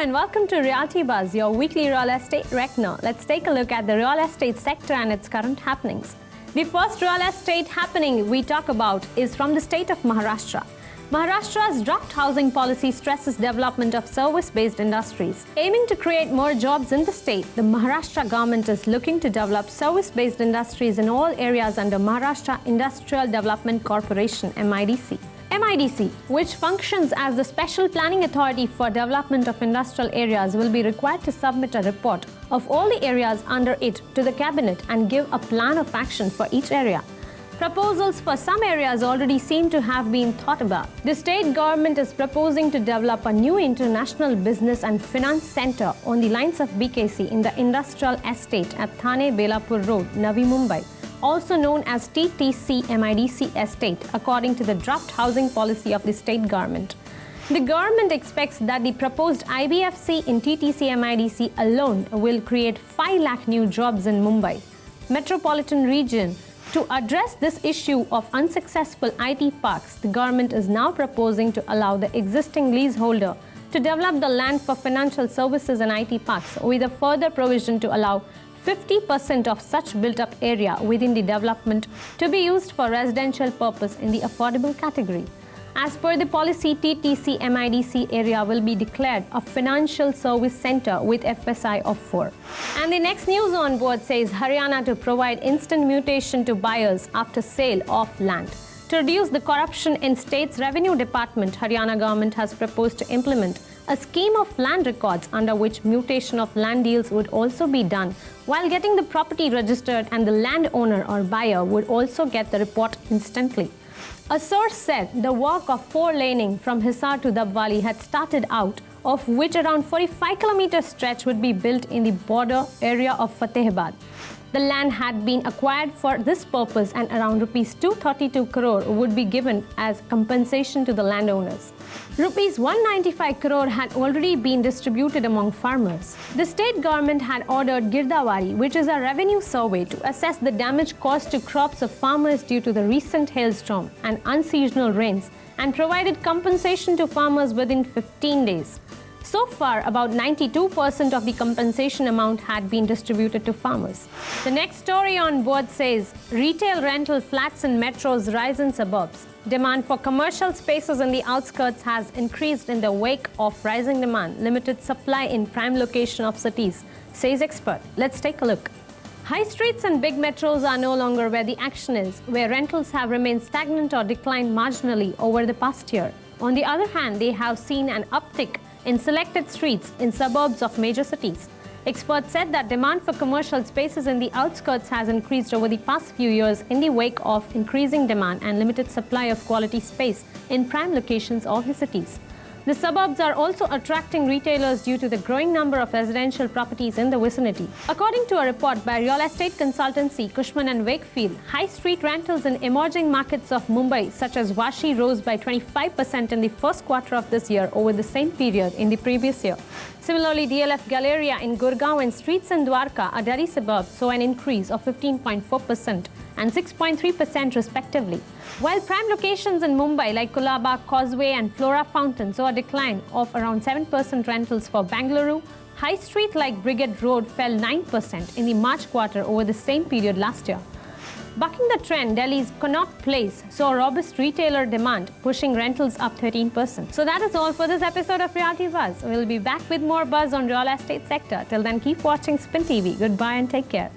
and welcome to Realty Buzz, your weekly real estate reckoner. Let's take a look at the real estate sector and its current happenings. The first real estate happening we talk about is from the state of Maharashtra. Maharashtra's draft housing policy stresses development of service-based industries. Aiming to create more jobs in the state, the Maharashtra government is looking to develop service-based industries in all areas under Maharashtra Industrial Development Corporation (MIDC). MIDC, which functions as the Special Planning Authority for Development of Industrial Areas, will be required to submit a report of all the areas under it to the Cabinet and give a plan of action for each area. Proposals for some areas already seem to have been thought about. The state government is proposing to develop a new international business and finance center on the lines of BKC in the industrial estate at Thane Belapur Road, Navi Mumbai, also known as TTC MIDC estate, according to the draft housing policy of the state government. The government expects that the proposed IBFC in TTC MIDC alone will create 5 lakh new jobs in Mumbai metropolitan region. To address this issue of unsuccessful IT parks, the government is now proposing to allow the existing leaseholder to develop the land for financial services and IT parks, with a further provision to allow 50% of such built-up area within the development to be used for residential purpose in the affordable category. As per the policy, TTC MIDC area will be declared a financial service center with FSI of 4. And the next news on board says Haryana to provide instant mutation to buyers after sale of land. To reduce the corruption in state's revenue department, Haryana government has proposed to implement a scheme of land records under which mutation of land deals would also be done while getting the property registered, and the landowner or buyer would also get the report instantly. A source said the work of 4-laning from Hisar to Dabwali had started out, of which around 45-kilometer stretch would be built in the border area of Fatehabad. The land had been acquired for this purpose and around Rs 232 crore would be given as compensation to the landowners. Rs 195 crore had already been distributed among farmers. The state government had ordered Girdawari, which is a revenue survey, to assess the damage caused to crops of farmers due to the recent hailstorm and unseasonal rains, and provided compensation to farmers within 15 days. So far, about 92% of the compensation amount had been distributed to farmers. The next story on board says, retail rental flats in metros rise in suburbs. Demand for commercial spaces in the outskirts has increased in the wake of rising demand, limited supply in prime location of cities, says expert. Let's take a look. High streets and big metros are no longer where the action is, where rentals have remained stagnant or declined marginally over the past year. On the other hand, they have seen an uptick in selected streets in suburbs of major cities. Experts said that demand for commercial spaces in the outskirts has increased over the past few years in the wake of increasing demand and limited supply of quality space in prime locations of the cities. The suburbs are also attracting retailers due to the growing number of residential properties in the vicinity. According to a report by real estate consultancy Cushman & Wakefield, high street rentals in emerging markets of Mumbai, such as Vashi, rose by 25% in the first quarter of this year over the same period in the previous year. Similarly, DLF Galleria in Gurgaon and streets in Dwarka, a Delhi suburb, saw an increase of 15.4% and 6.3% respectively. While prime locations in Mumbai like Colaba, Causeway and Flora Fountain saw a decline of around 7% rentals for Bengaluru, high street like Brigade Road fell 9% in the March quarter over the same period last year. Bucking the trend, Delhi's Connaught Place saw robust retailer demand, pushing rentals up 13%. So that is all for this episode of Realty Buzz. We'll be back with more buzz on real estate sector. Till then, keep watching Spin TV. Goodbye and take care.